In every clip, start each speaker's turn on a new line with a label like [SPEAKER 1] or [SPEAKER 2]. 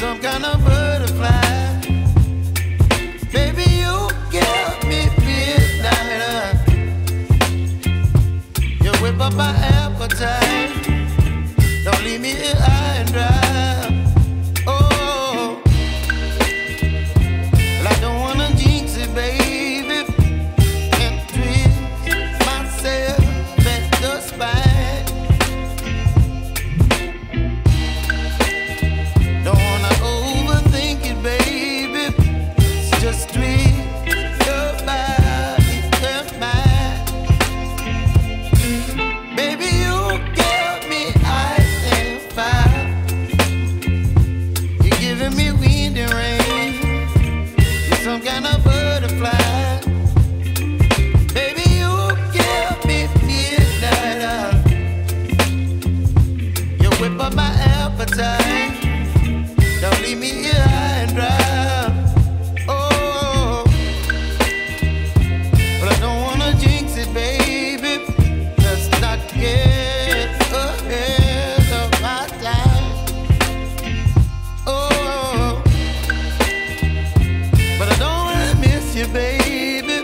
[SPEAKER 1] some kind of butterfly. Baby, you give me midnight. You whip up my appetite. Don't leave me here high and dry. Oh, well, I don't wanna jinx it, baby, and twist myself at the spine. Don't wanna overthink it, baby. It's just twist your body and mine. Baby, you give me ice and fire. You're giving me wind and rain. You're some kind of butterfly. Baby, you give me midnight. You whip up my appetite. Don't leave me here high and dry. Oh, but I don't wanna jinx it, baby. Let's not get ahead of my time. Oh, but I don't wanna miss you, baby.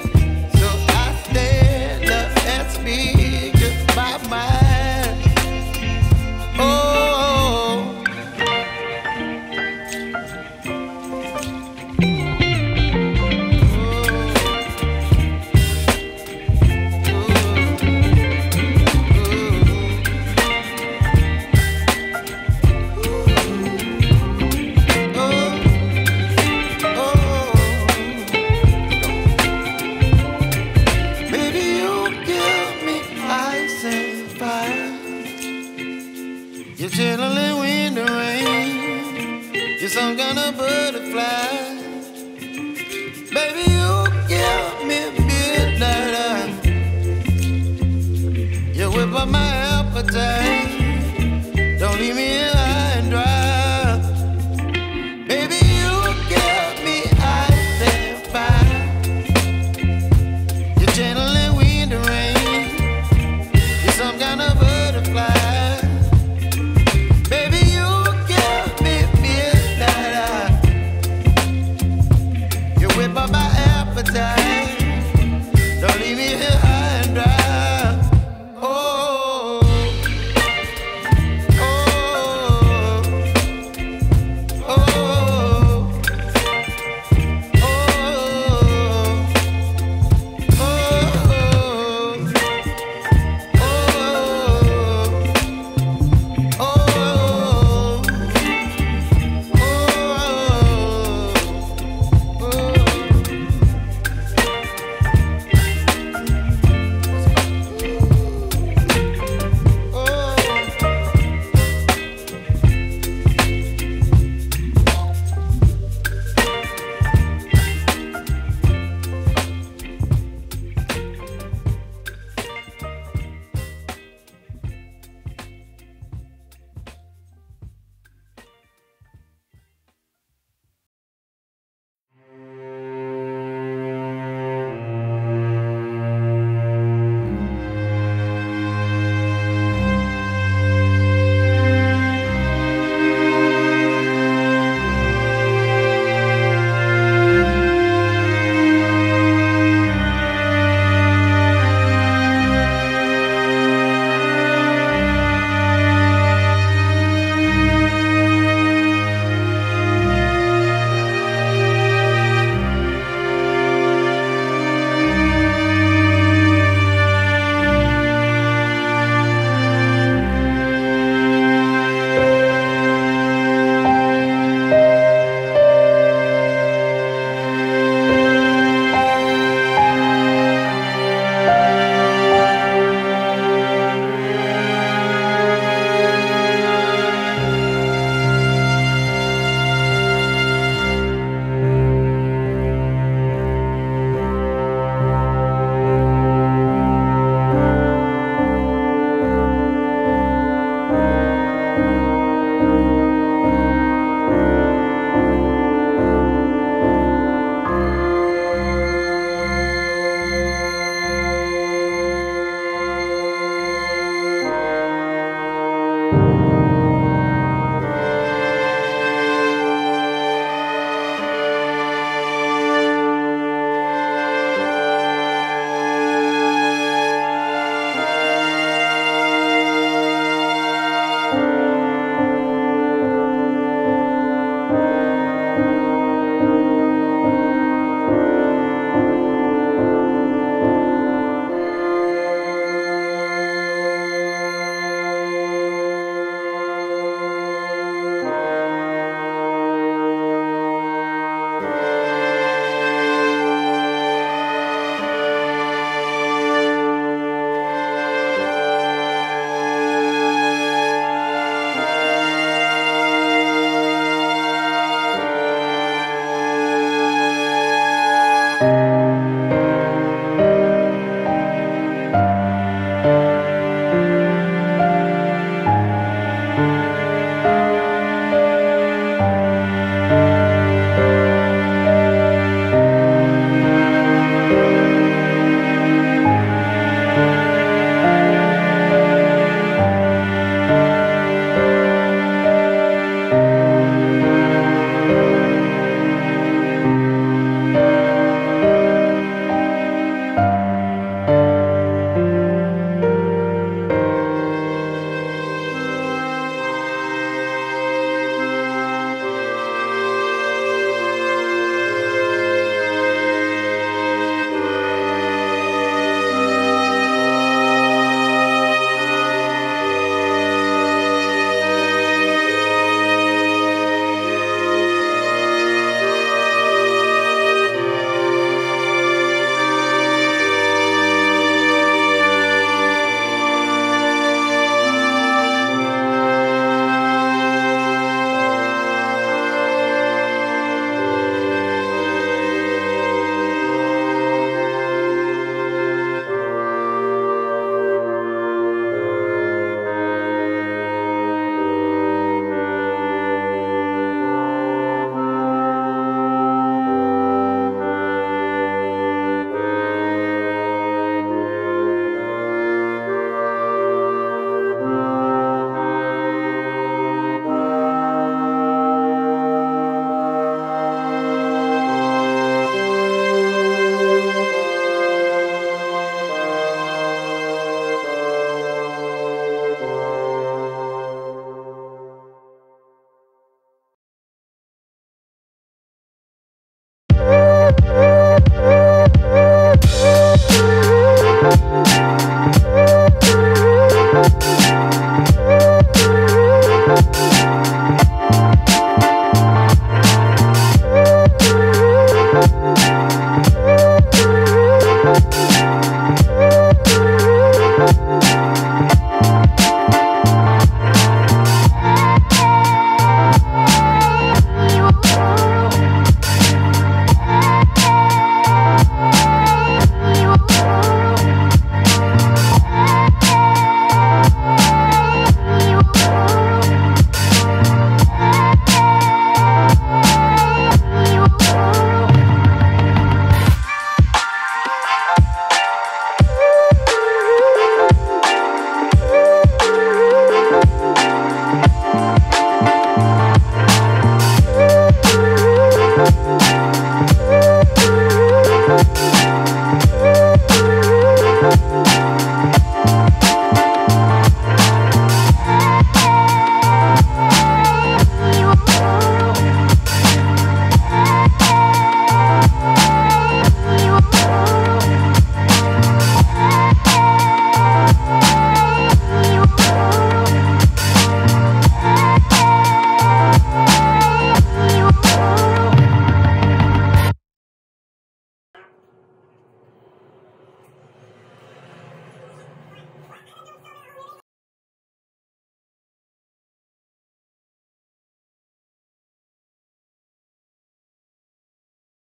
[SPEAKER 1] So I stand up and speak just my mind. Oh. You're chilling wind and rain. You're some kind of butterfly. Baby, you give me midnight. You whip up my appetite.